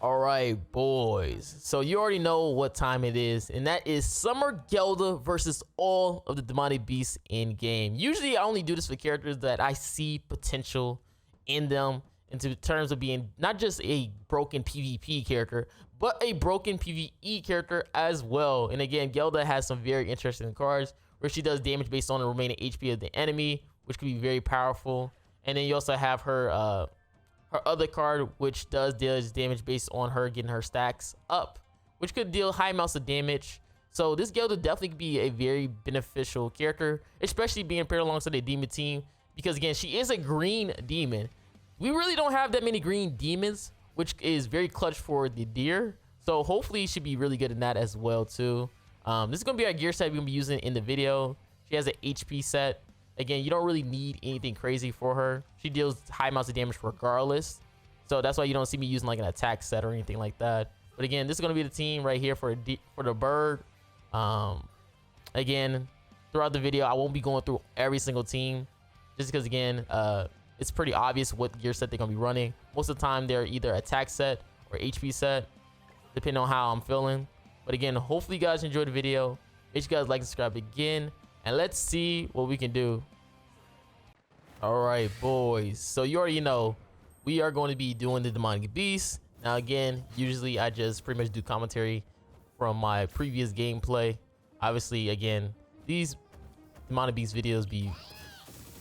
All right, boys. So you already know what time it is, and that is Summer GELDA versus all of the demonic beasts in game. Usually, I only do this for characters that I see potential in them, in terms of being not just a broken PvP character, but a broken PvE character as well. And again, GELDA has some very interesting cards where she does damage based on the remaining HP of the enemy, which could be very powerful. And then you also have her other card, which does damage based on her getting her stacks up, which could deal high amounts of damage. So this GELDA definitely could be a very beneficial character, especially being paired alongside a demon team, because again, she is a green demon. We really don't have that many green demons, which is very clutch for the deer. So hopefully she should be really good in that as well too. This is gonna be our gear set we're gonna be using in the video. She has an HP set. Again, you don't really need anything crazy for her. She deals high amounts of damage regardless. So that's why you don't see me using like an attack set or anything like that. But again, this is going to be the team right here for the bird. Again, throughout the video, I won't be going through every single team. Just because, again, it's pretty obvious what gear set they're going to be running. Most of the time, they're either attack set or HP set, depending on how I'm feeling. But again, hopefully you guys enjoyed the video. Make sure you guys like and subscribe again. And let's see what we can do. All right, boys. So you already know we are going to be doing the demonic beast. Now, again, usually I just pretty much do commentary from my previous gameplay. Obviously, again, these demonic beast videos be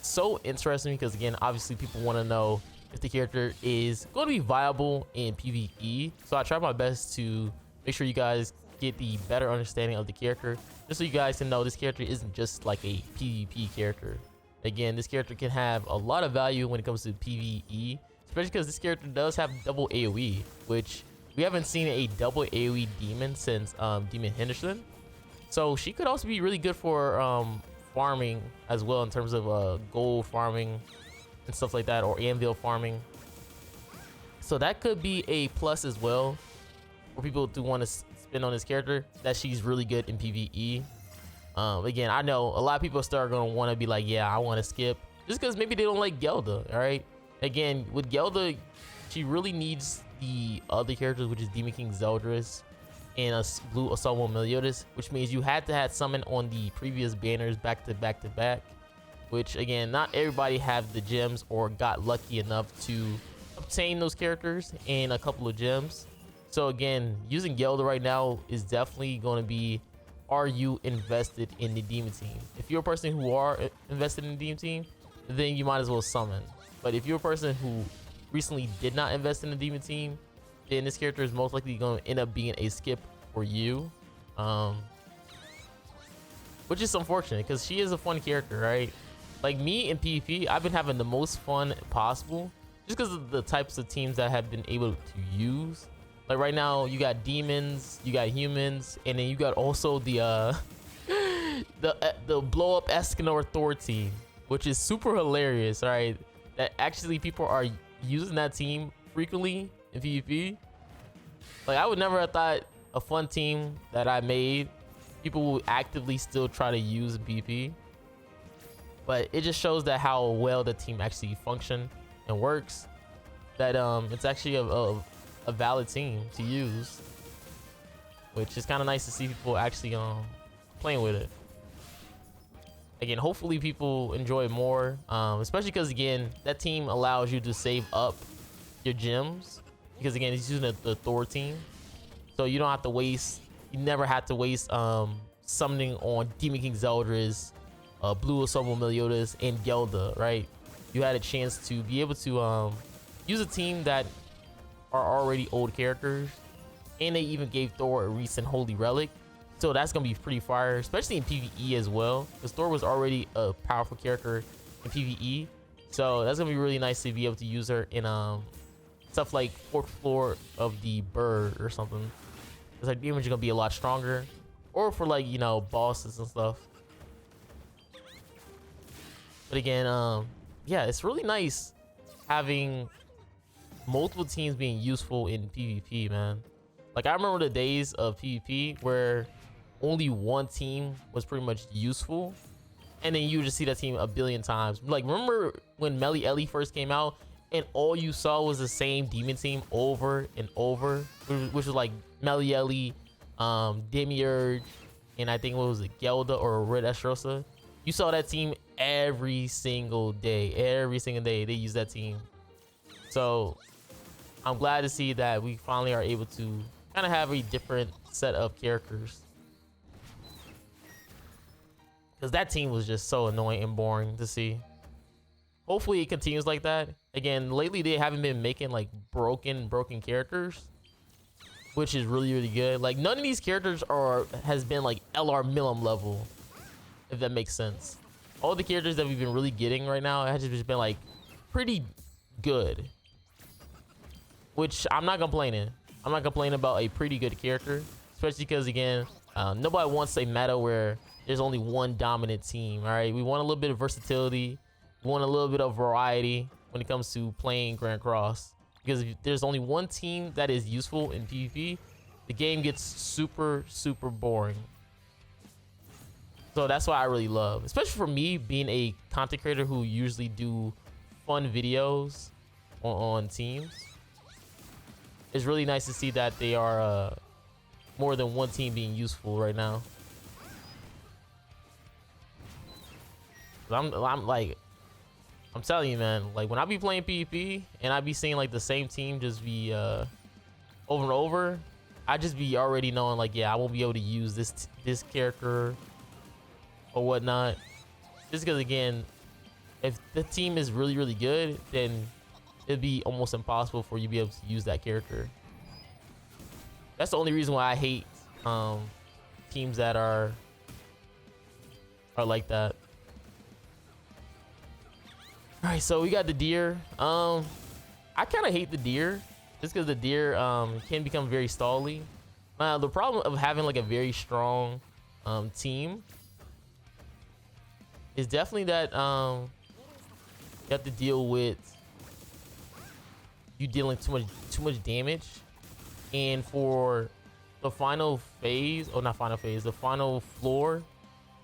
so interesting because, again, obviously people want to know if the character is going to be viable in PvE. So I try my best to make sure you guys get the better understanding of the character, just so you guys can know this character isn't just like a PvP character. Again, this character can have a lot of value when it comes to PvE, especially because this character does have double AoE, which we haven't seen a double AoE demon since Demon Henderson. So she could also be really good for farming as well, in terms of gold farming and stuff like that, or anvil farming. So that could be a plus as well for people who want to spin on this character, that she's really good in PvE. Again, I know a lot of people start going to want to be like, yeah, I want to skip, just because maybe they don't like GELDA. All right, again, with GELDA, she really needs the other characters, which is Demon King Zeldris and a blue Assault Meliodas, which means you had to have summon on the previous banners back to back, which again, not everybody have the gems or got lucky enough to obtain those characters and a couple of gems. So again, using GELDA right now is definitely going to be, are you invested in the demon team? If you're a person who are invested in the demon team, then you might as well summon. But if you're a person who recently did not invest in the demon team, then this character is most likely going to end up being a skip for you, which is unfortunate because she is a fun character, right? Like me in PvP, I've been having the most fun possible just because of the types of teams that I have been able to use. Like right now, you got demons, you got humans, and then you got also the the blow up Escanor Thor team, which is super hilarious. All right, that actually people are using that team frequently in PvP. Like I would never have thought a fun team that I made, people will actively still try to use in PvP. But it just shows that how well the team actually functions and works. That it's actually a valid team to use, which is kind of nice to see people actually playing with it. Again, hopefully people enjoy it more, especially because again, that team allows you to save up your gems, because again, it's using the Thor team, so you don't have to waste, you never had to waste summoning on Demon King Zeldris, blue Assault Meliodas, and GELDA, right? You had a chance to be able to use a team that are already old characters, and they even gave Thor a recent holy relic, so that's gonna be pretty fire, especially in PvE as well, because Thor was already a powerful character in PvE. So that's gonna be really nice to be able to use her in stuff like fourth floor of the bird or something, because her damage is gonna be a lot stronger, or for like, you know, bosses and stuff. But again, yeah, it's really nice having multiple teams being useful in PvP, man. Like I remember the days of PvP where only one team was pretty much useful, and then you just see that team a billion times. Like remember when Marilli first came out and all you saw was the same demon team over and over, which was like Marilli, Demiurge, and I think what was it, Gelda or Red Estrosa. You saw that team every single day. Every single day they use that team. So I'm glad to see that we finally are able to kind of have a different set of characters, because that team was just so annoying and boring to see. Hopefully it continues like that. Again, lately they haven't been making like broken characters, which is really good. Like none of these characters has been like LR Milim level, if that makes sense. All the characters that we've been really getting right now has just been like pretty good, which I'm not complaining. I'm not complaining about a pretty good character, especially because again, nobody wants a meta where there's only one dominant team. All right, we want a little bit of versatility. We want a little bit of variety when it comes to playing Grand Cross, because if there's only one team that is useful in PvP, the game gets super boring. So that's why I really love, especially for me being a content creator who usually do fun videos on teams. It's really nice to see that they are more than one team being useful right now. I'm telling you, man, like when I be playing PvP and I be seeing like the same team just be over and over, I just be already knowing like, yeah, I won't be able to use this character or whatnot. Just because again, if the team is really good, then it'd be almost impossible for you to be able to use that character. That's the only reason why I hate teams that are like that. All right, so we got the deer. I kind of hate the deer just because the deer can become very stally. The problem of having like a very strong team is definitely that you have to deal with you dealing too much damage, and for the final phase, or not final phase, the final floor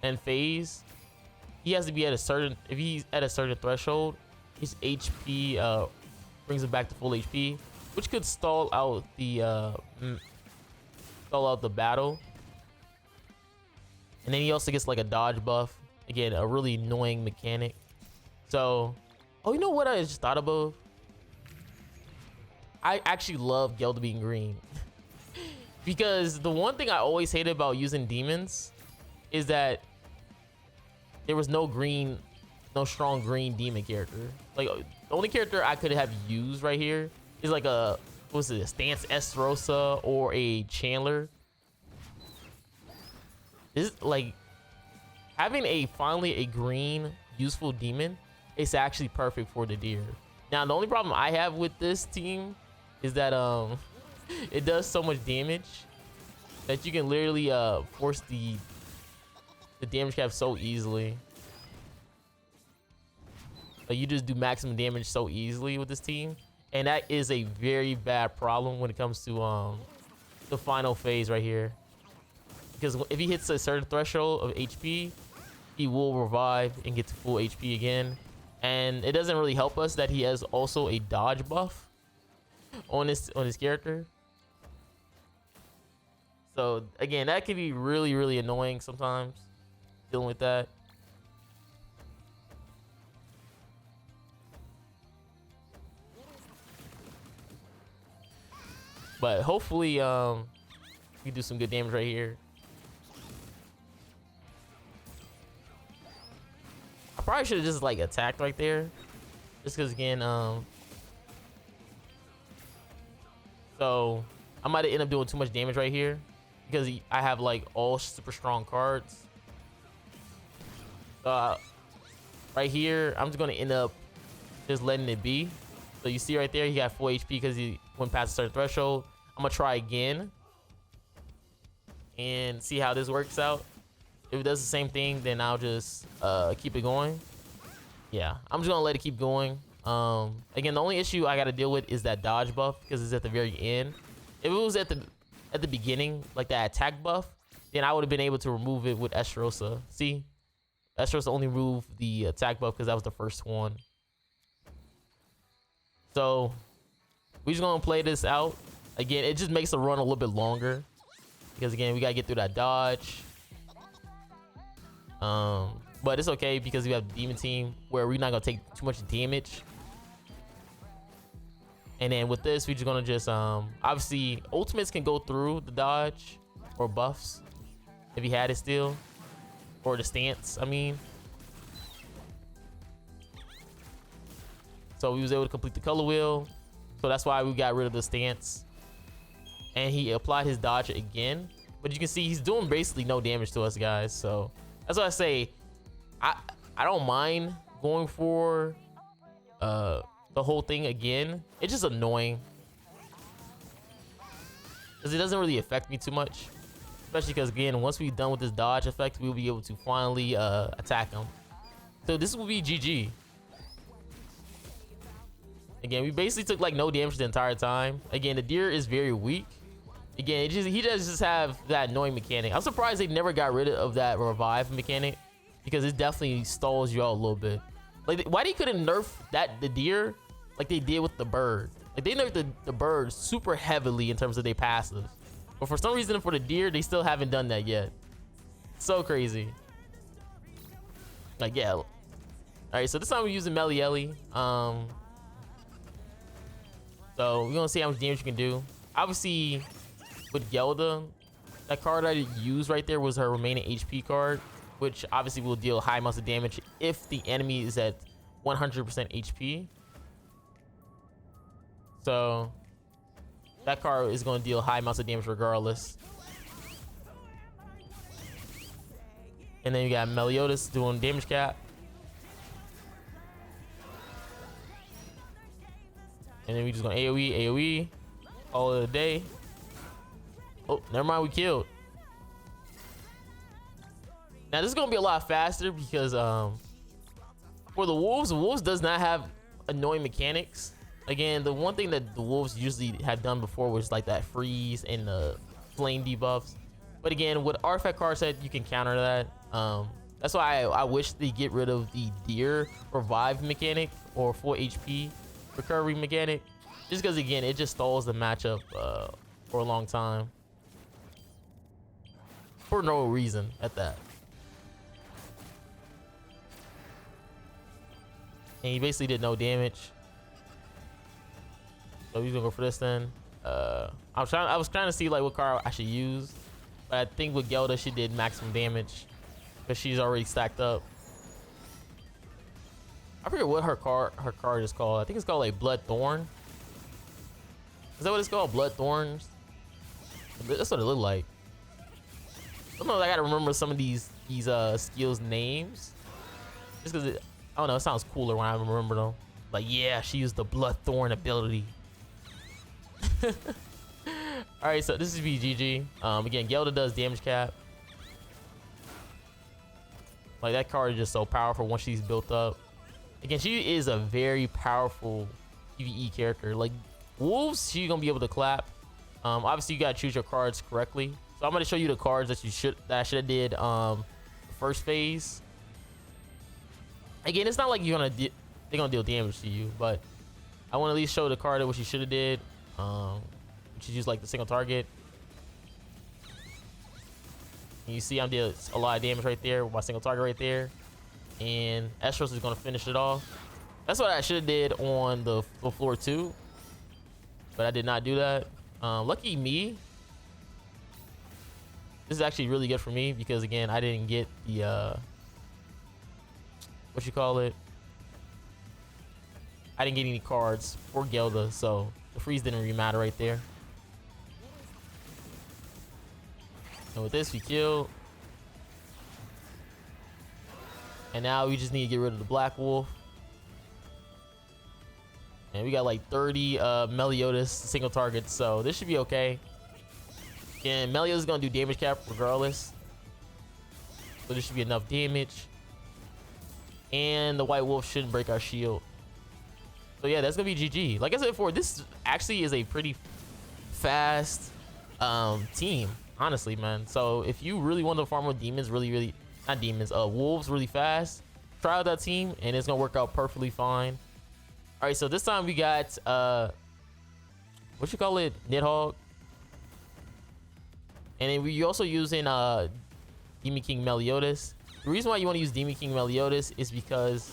and phase, he has to be at a certain, if he's at a certain threshold, his HP brings him back to full HP, which could stall out the battle. And then he also gets like a dodge buff. Again, a really annoying mechanic. So, oh, you know what I just thought of? I actually love GELDA being green. Because the one thing I always hated about using demons is that there was no strong green demon character. Like the only character I could have used right here is like a Stance Esterosa or a Chandler. This like having finally a green useful demon is actually perfect for the deer. Now the only problem I have with this team is that it does so much damage that you can literally force the damage cap so easily. Like you just do maximum damage so easily with this team, and that is a very bad problem when it comes to the final phase right here. Because if he hits a certain threshold of HP, he will revive and get to full HP again. And it doesn't really help us that he has also a dodge buff on his character. So again, that can be really annoying sometimes, dealing with that. But hopefully we do some good damage right here. I probably should have just like attacked right there, just because again so I might have ended up doing too much damage right here because I have like all super strong cards. Right here I'm just gonna end up just letting it be. So you see right there he got full HP because he went past a certain threshold. I'm gonna try again and see how this works out. If it does the same thing, then I'll just keep it going. Yeah, I'm just gonna let it keep going. Again, the only issue I gotta deal with is that dodge buff because it's at the very end. If it was at the beginning, like that attack buff, then I would have been able to remove it with Esterosa. See, Esterosa only removed the attack buff because that was the first one. So we just gonna play this out. Again, it just makes the run a little bit longer because again, we gotta get through that dodge. But it's okay because we have the demon team where we're not gonna take too much damage. And then with this, we're just gonna just obviously ultimates can go through the dodge or buffs if he had it still, or the stance, I mean. So we was able to complete the color wheel, so that's why we got rid of the stance. And he applied his dodge again, but you can see he's doing basically no damage to us, guys. So that's why I say I don't mind going for the whole thing again. It's just annoying because it doesn't really affect me too much, especially because again, once we're done with this dodge effect, we'll be able to finally attack him. So this will be GG. Again, we basically took like no damage the entire time. Again, the deer is very weak. Again, he does just have that annoying mechanic. I'm surprised they never got rid of that revive mechanic because it definitely stalls you out a little bit. Like, why they couldn't nerf the deer like they did with the bird? Like, they nerfed the bird super heavily in terms of their passive, but for some reason for the deer they still haven't done that yet. So crazy. Like, yeah. All right, so this time we're using Marilli. So we're gonna see how much damage you can do. Obviously, with GELDA, that card I used right there was her remaining HP card, which obviously will deal high amounts of damage if the enemy is at 100% HP. So that card is going to deal high amounts of damage regardless. And then you got Meliodas doing damage cap. And then we just gonna AoE all of the day. Oh, never mind, we killed. Now this is gonna be a lot faster because for the wolves does not have annoying mechanics. Again, the one thing that the wolves usually had done before was like that freeze and the flame debuffs. But again, with artifact card set, you can counter that. That's why I wish they get rid of the deer revive mechanic or full HP recovery mechanic, just because again it just stalls the matchup for a long time for no reason at that. And he basically did no damage, so he's gonna go for this then. I was trying to see like what card I should use, but I think with GELDA she did maximum damage because she's already stacked up. I forget what her card is called. I think it's called like Blood Thorn. Is that what it's called? Blood Thorns? That's what it looked like. Sometimes I gotta remember some of these skills names, just because I don't know, it sounds cooler when I remember them. Like, yeah, she used the Blood Thorn ability. All right, so this is BGG. Again, GELDA does damage cap. Like, that card is just so powerful once she's built up. Again, she is a very powerful PVE character. Like, wolves, she's gonna be able to clap. Obviously, you gotta choose your cards correctly. So I'm gonna show you the cards that I should have did the first phase. Again, it's not like they're gonna deal damage to you, but I want to at least show the card of what you should have did. Which is use like the single target. And you see I'm dealing a lot of damage right there with my single target right there. And Estros is gonna finish it off. That's what I should have did on the floor 2, but I did not do that. Lucky me. This is actually really good for me because again, I didn't get the what you call it. I didn't get any cards for GELDA, so the freeze didn't really matter right there. And with this, we killed. And now we just need to get rid of the Black Wolf. And we got like 30 Meliodas single targets, so this should be okay. And Meliodas is gonna do damage cap regardless, so this should be enough damage. And the White Wolf shouldn't break our shield. So yeah, that's gonna be GG. Like I said before, this actually is a pretty fast team, honestly, man. So if you really want to farm with demons, wolves really fast, try out that team and it's gonna work out perfectly fine. All right, so this time we got what you call it, Nidhogg, and then we also using Demon King Meliodas. The reason why you want to use Demon King Meliodas is because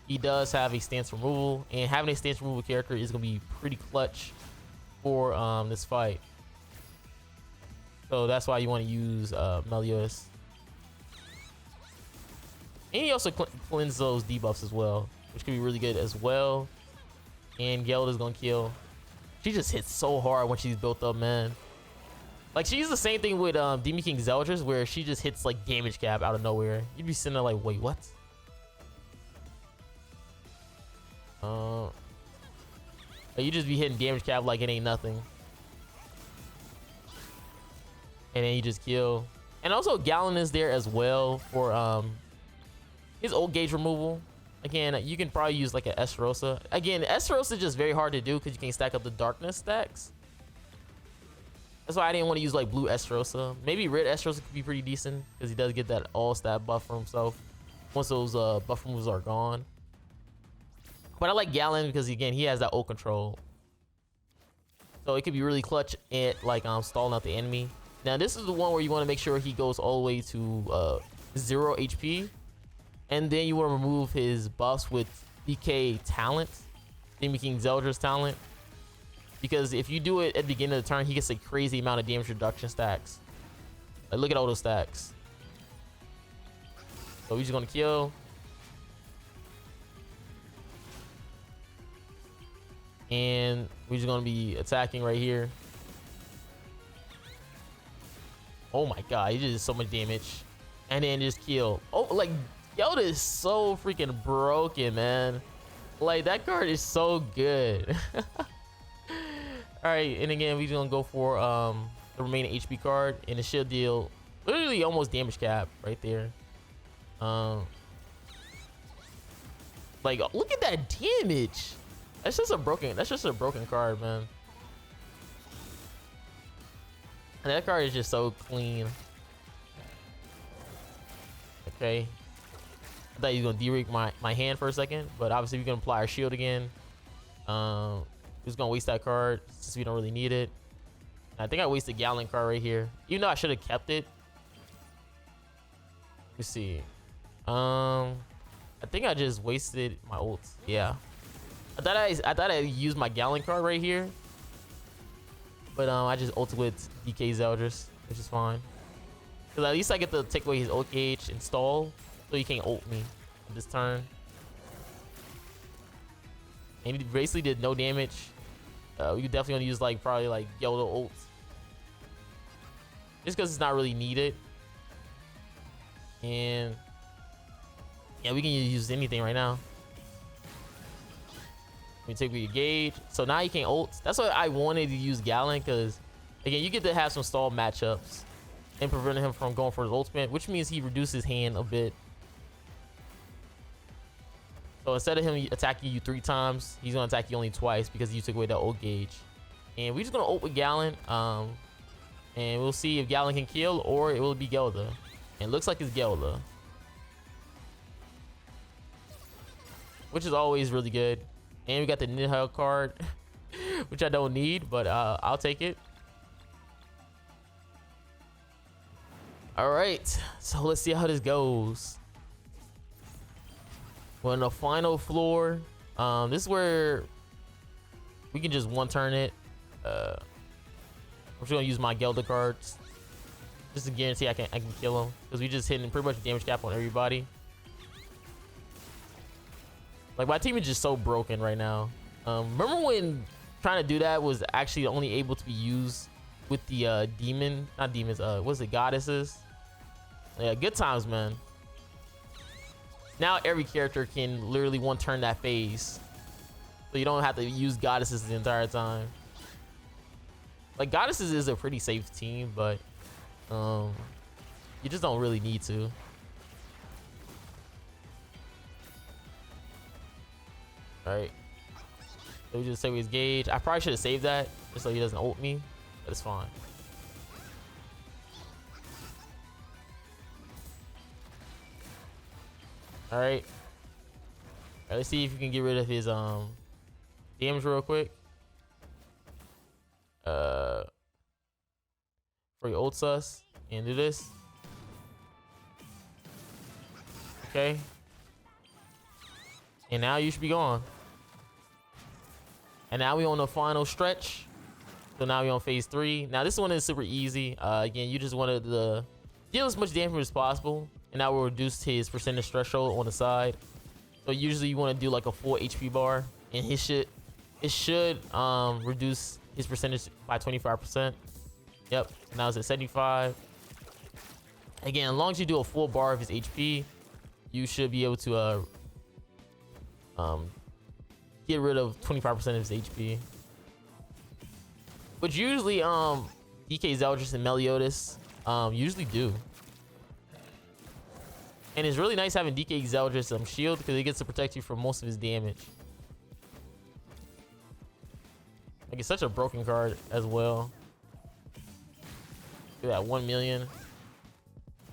he does have a stance removal, and having a stance removal character is gonna be pretty clutch for this fight. So that's why you want to use Meliodas. And he also cleanses those debuffs as well, which could be really good as well. And Gelda's gonna kill. She just hits so hard when she's built up, man. Like, she's the same thing with Demon King Zeldris, where she just hits like damage cap out of nowhere. You'd be sitting there like, wait, what? You just be hitting damage cap like it ain't nothing. And then you just kill. And also Gallon is there as well for his old gauge removal. Again, you can probably use like an Esterosa. Again, Esterosa is just very hard to do because you can't stack up the darkness stacks. That's why I didn't want to use like blue Esterosa. Maybe red Esterosa could be pretty decent because he does get that all stat buff for himself once those buff removals are gone. But I like Gallon because again, he has that ult control. So it could be really clutch at like stalling out the enemy. Now this is the one where you want to make sure he goes all the way to 0 HP. And then you want to remove his buffs with DK talent, Demon King Zeldris talent. Because if you do it at the beginning of the turn, he gets a crazy amount of damage reduction stacks. Like, look at all those stacks. So we're just gonna kill. And we're just gonna be attacking right here. Oh my god, he just did so much damage. And then just kill. Oh, like, Gelda is so freaking broken, man. Like, that card is so good. Alright, and again, we're just gonna go for the remaining HP card. And it should deal literally almost damage cap right there. Like, look at that damage. That's just a broken card, man. And that card is just so clean. Okay. I thought he was gonna de-rig my hand for a second, but obviously we're gonna apply our shield again. We're just gonna waste that card since we don't really need it. I think I wasted Gallon card right here, even though I should have kept it. Let's see. I think I just wasted my ult. Yeah. I thought I used my Gallon card right here, but I just ulted with DK Zeldris, which is fine. Cause at least I get to take away his ult gauge and stall, so he can't ult me this turn. And he basically did no damage. We could definitely gonna use like probably like Gelda ult, just because it's not really needed. And yeah, we can use anything right now. We take with your gauge, so now you can't ult. That's why I wanted to use Gallon, because again, you get to have some stall matchups and prevent him from going for his ultimate, which means he reduces hand a bit. So instead of him attacking you 3 times, he's gonna attack you only twice because you took away that ult gauge. And we're just gonna ult with Gallon, and we'll see if Gallon can kill or it will be Gelda. And it looks like it's Gelda, which is always really good. And we got the Nidhogg card, which I don't need, but I'll take it. All right, so let's see how this goes. We're on the final floor. This is where we can just one turn it. I'm just gonna use my Gelda cards just to guarantee I can kill him, because we just hitting pretty much damage cap on everybody. Like, my team is just so broken right now. Remember when trying to do that was actually only able to be used with the not demons, what's it, goddesses? Yeah, good times, man. Now every character can literally one turn that phase, so you don't have to use goddesses the entire time. Like, goddesses is a pretty safe team, but you just don't really need to. Alright, so we just save his gauge. I probably should have saved that just so he doesn't ult me, but it's fine. Alright, Alright, let's see if you can get rid of his damage real quick. For your old sus and do this. Okay. And now you should be gone. And now we on the final stretch. So now we on phase 3. Now this one is super easy. Again, you just wanted to deal as much damage as possible, and that will reduce his percentage threshold on the side. So usually you want to do like a full HP bar, and it should reduce his percentage by 25%. Yep. Now it's at 75. Again, as long as you do a full bar of his HP, you should be able to get rid of 25% of his HP. Which usually DK Zeldris and Meliodas usually do. And it's really nice having DK Zeldris shield, because he gets to protect you from most of his damage. Like, it's such a broken card as well. Look at that 1 million.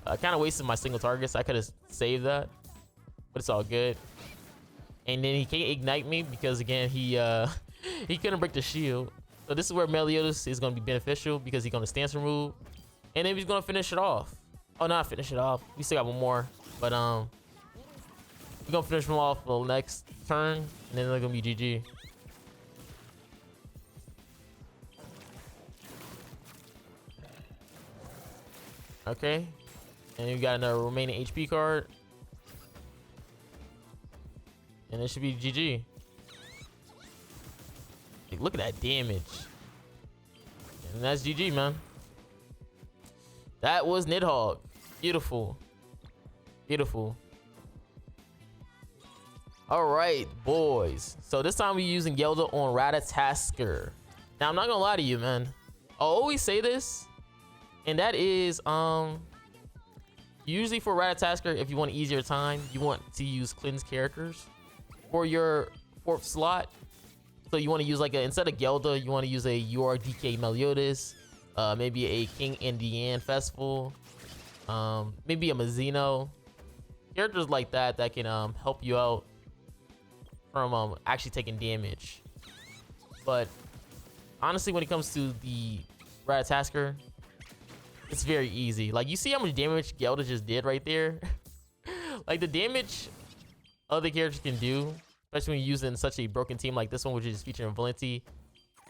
I kind of wasted my single targets. I could have saved that, but it's all good. And then he can't ignite me because, again, he couldn't break the shield. So this is where Meliodas is going to be beneficial, because he's going to stance remove, and then he's going to finish it off. Oh, not finish it off. We still got one more, but we're going to finish him off the next turn, and then they're going to be GG. Okay, and we got another remaining HP card, and it should be GG. Like, look at that damage, and that's GG, man. That was Nidhogg. Beautiful, beautiful. All right, boys. So this time we're using Gelda on Ratatasker. Now I'm not gonna lie to you, man. I'll always say this, and that is usually for Ratatasker, if you want easier time, you want to use cleanse characters for your 4th slot. So you want to use like instead of Gelda, you want to use a URDK Meliodas, maybe a King Indian Festival, maybe a Mazzino. Characters like that can help you out from actually taking damage. But honestly, when it comes to the Ratatasker, it's very easy. Like, you see how much damage Gelda just did right there? Like, the damage other characters can do, especially when you're using such a broken team like this one, which is featuring Valenti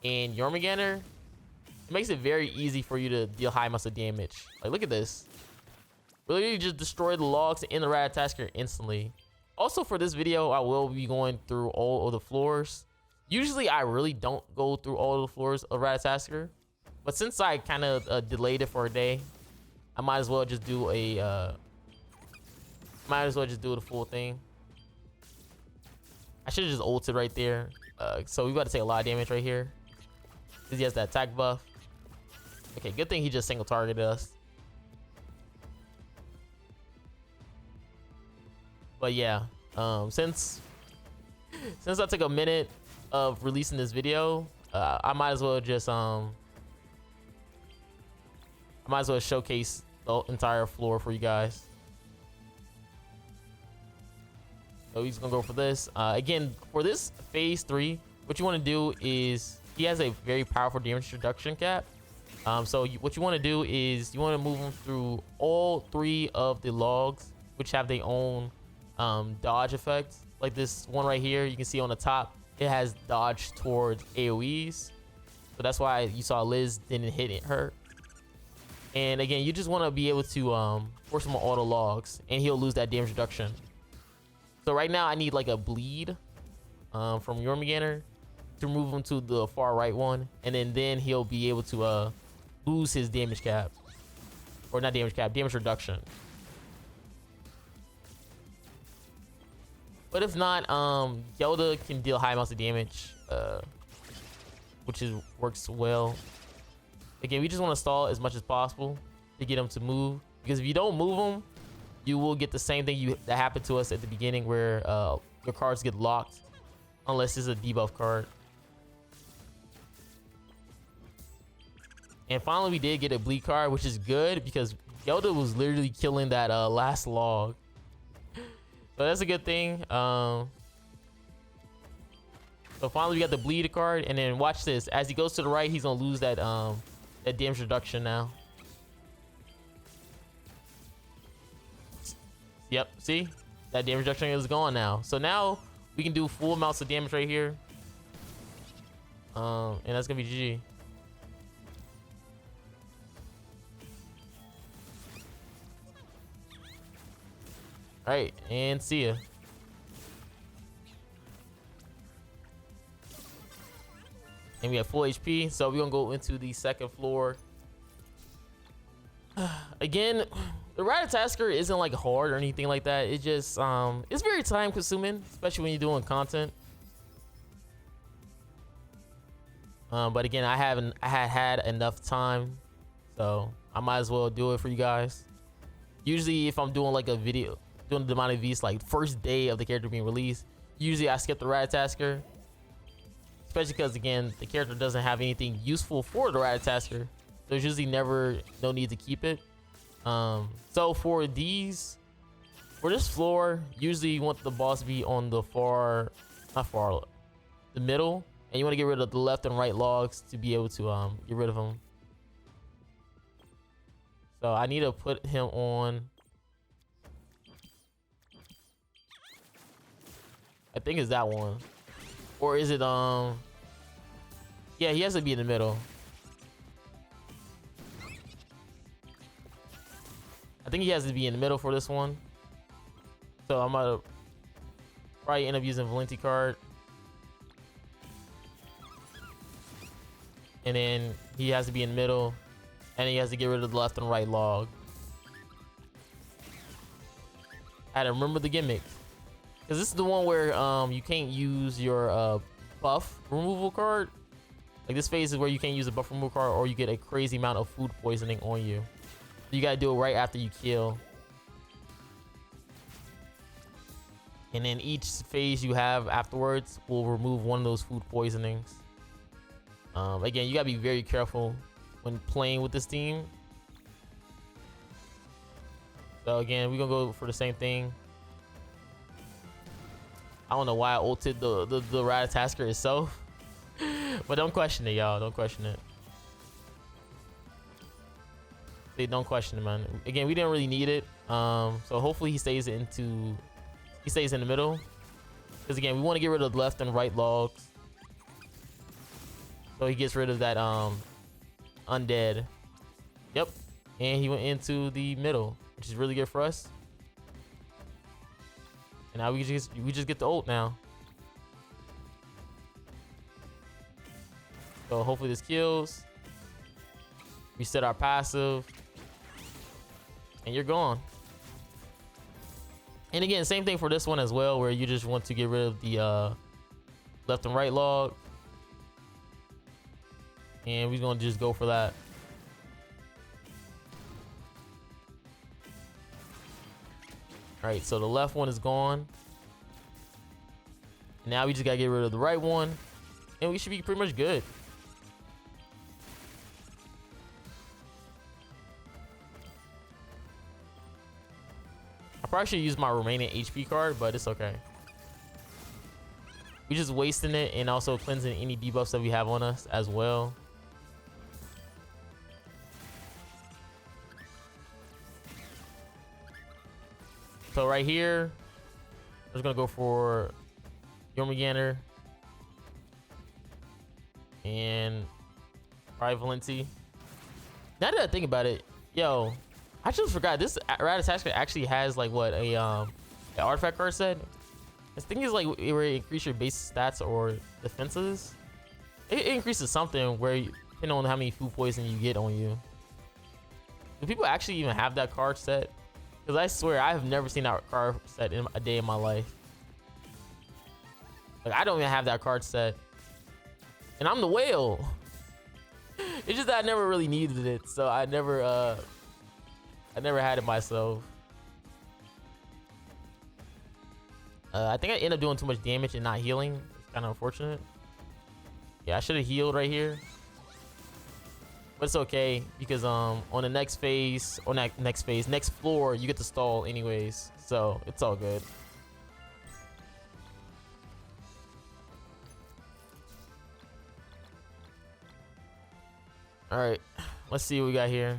and Jormungandr, it makes it very easy for you to deal high amounts of damage. Like, look at this. Really just destroy the logs in the Ratatasker instantly. Also, for this video, I will be going through all of the floors. Usually, I really don't go through all of the floors of Ratatasker, but since I kind of delayed it for a day, I might as well just do the full thing. I should have just ulted right there. So we about to take a lot of damage right here, because he has that attack buff. Okay, good thing he just single targeted us. But yeah, since I took a minute of releasing this video, I might as well just showcase the entire floor for you guys. So he's gonna go for this. Again, for this phase 3, what you want to do is, he has a very powerful damage reduction cap. So what you want to do is you want to move him through all 3 of the logs, which have their own dodge effects. Like this one right here, you can see on the top, it has dodge towards AoEs. So that's why you saw Liz didn't hit her. And again, you just want to be able to force him on all the logs, and he'll lose that damage reduction. So right now I need like a bleed from Jormungandr to move him to the far right one, and then he'll be able to lose his damage cap, or not damage cap, damage reduction. But if not, Gelda can deal high amounts of damage, which works well. Again, we just want to stall as much as possible to get him to move, because if you don't move him, you will get the same thing that happened to us at the beginning, where your cards get locked unless it's a debuff card. And finally, we did get a bleed card, which is good, because Gelda was literally killing that last log. So that's a good thing. So finally we got the bleed card, and then watch this. As he goes to the right, he's gonna lose that that damage reduction now. Yep, see? That damage reduction is gone now. So now we can do full amounts of damage right here. And that's gonna be GG. Alright, and see ya. And we have full HP, so we're gonna go into the second floor. Again, the Ratatasker isn't like hard or anything like that. It just it's very time consuming, especially when you're doing content. But again, I had enough time, so I might as well do it for you guys. Usually if I'm doing like a video doing the demonic beast like first day of the character being released, usually I skip the Ratatasker, especially because again the character doesn't have anything useful for the Ratatasker. There's usually never no need to keep it. So for this floor, usually you want the boss to be on the the middle, and you want to get rid of the left and right logs to be able to get rid of them. So I need to put him on, I think it's that one, or is it yeah, he has to be in the middle. I think he has to be in the middle for this one. So I'm gonna probably end up using Valenti card. And then he has to be in the middle. And he has to get rid of the left and right log. I had to remember the gimmick. Because this is the one where you can't use your buff removal card. Like this phase is where you can't use a buff removal card, or you get a crazy amount of food poisoning on you. You gotta do it right after you kill. And then each phase you have afterwards will remove one of those food poisonings. Again, you gotta be very careful when playing with this team. So again, we're gonna go for the same thing. I don't know why I ulted the Ratatasker itself. But don't question it, y'all. Don't question it. Don't question it, man. Again, we didn't really need it. So hopefully he stays in the middle. Because again, we want to get rid of the left and right logs. So he gets rid of that undead. Yep. And he went into the middle, which is really good for us. And now we just get the ult now. So hopefully this kills. Reset our passive. And you're gone. And again, same thing for this one as well, where you just want to get rid of the left and right log. And we're gonna just go for that. Alright, so the left one is gone. Now we just gotta get rid of the right one. And we should be pretty much good. I probably should use my remaining HP card, but it's okay. We're just wasting it and also cleansing any debuffs that we have on us as well. So right here, I'm just gonna go for Jormungandr and probably Valenti. Now that I think about it, yo, I just forgot this Ratatasker actually has like what an artifact card set. This thing is like where it increases your base stats or defenses. It increases something where depending on how many food poison you get on you. Do people actually even have that card set? Because I swear I have never seen that card set in a day in my life. Like I don't even have that card set, and I'm the whale. It's just that I never really needed it, so I never had it myself. I think I ended up doing too much damage and not healing. It's kind of unfortunate. Yeah, I should have healed right here. But it's okay because on the next phase, or next floor, you get to stall anyways. So it's all good. All right, let's see what we got here.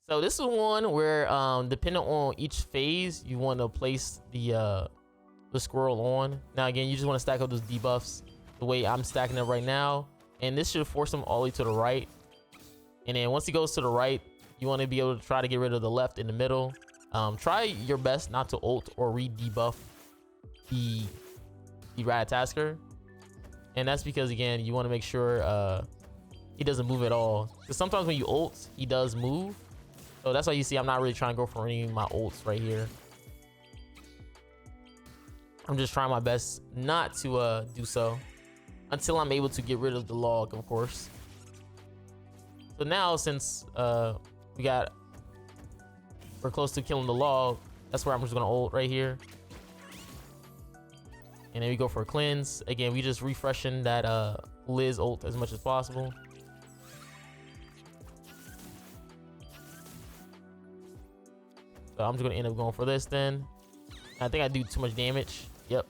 So this is one where, depending on each phase, you want to place the squirrel on. Now again, you just want to stack up those debuffs the way I'm stacking it right now, and this should force him all the way to the right. And then once he goes to the right, you want to be able to try to get rid of the left in the middle. Try your best not to ult or re-debuff the Ratatasker, and that's because again, you want to make sure he doesn't move at all, because sometimes when you ult, he does move. So that's why you see I'm not really trying to go for any of my ults right here. I'm just trying my best not to do so until I'm able to get rid of the log, of course. So now, since we're close to killing the log, that's where I'm just gonna ult right here. And then we go for a cleanse. Again, we just refreshing that Liz ult as much as possible. So I'm just gonna end up going for this then. I think I do too much damage. Yep.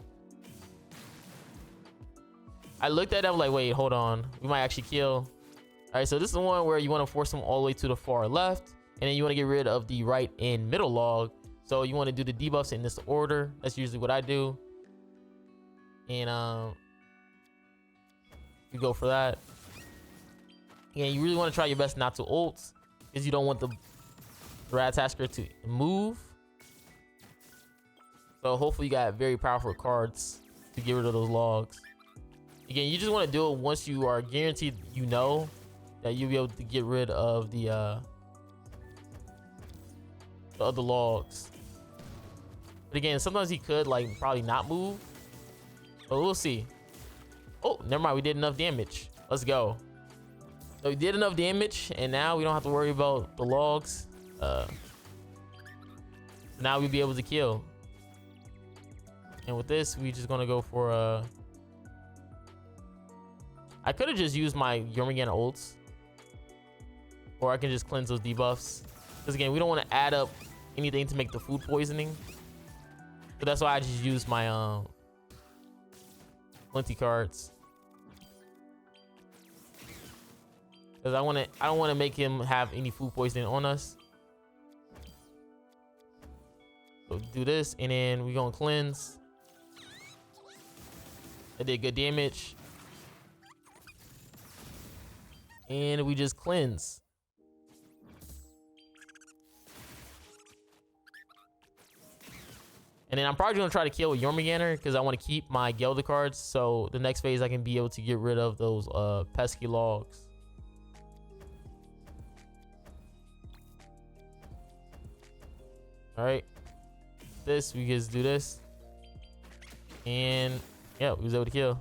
I looked at it, I'm like, wait, hold on. We might actually kill. All right, so this is the one where you want to force them all the way to the far left, and then you want to get rid of the right and middle log. So you want to do the debuffs in this order. That's usually what I do. And you go for that. And you really want to try your best not to ult, because you don't want the Ratatasker to move. So hopefully you got very powerful cards to get rid of those logs. Again, you just want to do it once you are guaranteed, you know, that you'll be able to get rid of the other logs. But again, sometimes he could like probably not move, but we'll see. Oh, never mind, we did enough damage. Let's go. So we did enough damage, and now we don't have to worry about the logs. Now we'll be able to kill. And with this, we just gonna go for I could have just used my Yorugan ults, or I can just cleanse those debuffs, because again, we don't want to add up anything to make the food poisoning. But that's why I just used my plenty cards, because I don't want to make him have any food poisoning on us. So do this, and then we gonna cleanse. I did good damage, and we just cleanse. And then I'm probably gonna try to kill with Jormungandr, because I want to keep my GELDA cards, so the next phase I can be able to get rid of those pesky logs. All right, this we just do this, and yeah, we was able to kill.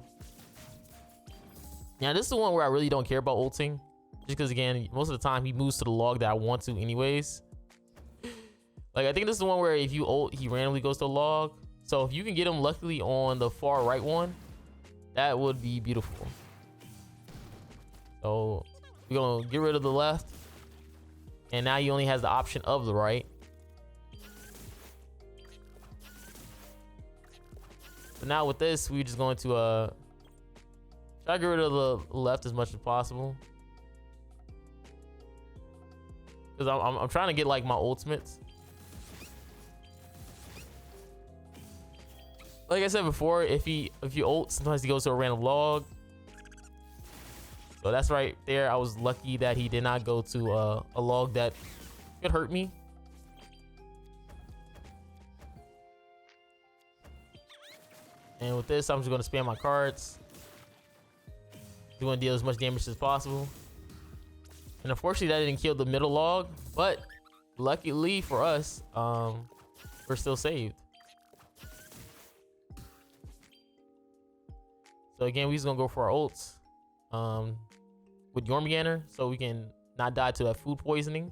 Now this is the one where I really don't care about ulting, just because again, most of the time he moves to the log that I want to anyways. Like, I think this is the one where if you ult, he randomly goes to the log. So if you can get him luckily on the far right one, that would be beautiful. So we're gonna get rid of the left, and now he only has the option of the right. But now with this, we're just going to try to get rid of the left as much as possible, because I'm trying to get like my ultimates. Like I said before, if you ult, sometimes he goes to a random log. So that's right there. I was lucky that he did not go to a log that could hurt me. And with this, I'm just going to spam my cards. You want to deal as much damage as possible. And unfortunately, that didn't kill the middle log, but luckily for us, we're still saved. So again, we're just gonna go for our ults with Jormungandr, so we can not die to that food poisoning.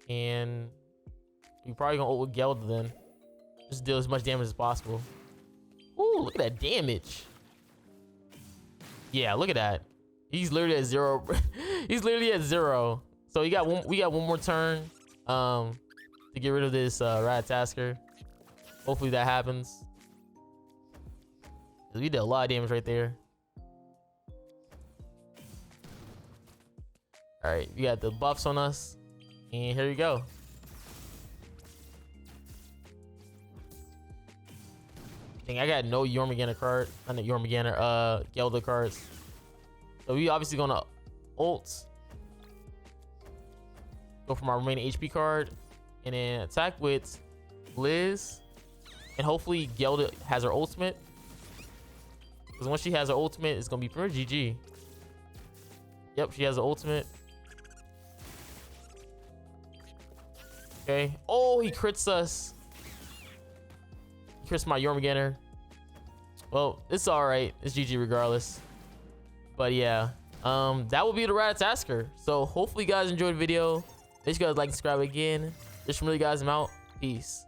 And we probably gonna ult with GELDA then. Just deal as much damage as possible. Ooh, look at that damage. Yeah, look at that. He's literally at 0. He's literally at 0. So we got one more turn to get rid of this Ratatasker. Hopefully that happens. We did a lot of damage right there. All right, we got the buffs on us, and here we go. Dang, I got no Jormungandr card, not the Jormungandr, GELDA cards. So we obviously gonna ult, go from our remaining HP card, and then attack with Liz, and hopefully GELDA has her ultimate. Because once she has her ultimate, it's gonna be pretty GG. Yep, she has the ultimate. Okay. Oh, he crits us. He crits my Jormungandr. Well, it's all right. It's GG regardless. But yeah, that will be the Ratatasker. So hopefully you guys enjoyed the video. Make sure you guys like and subscribe again. Just from really guys, I'm out. Peace.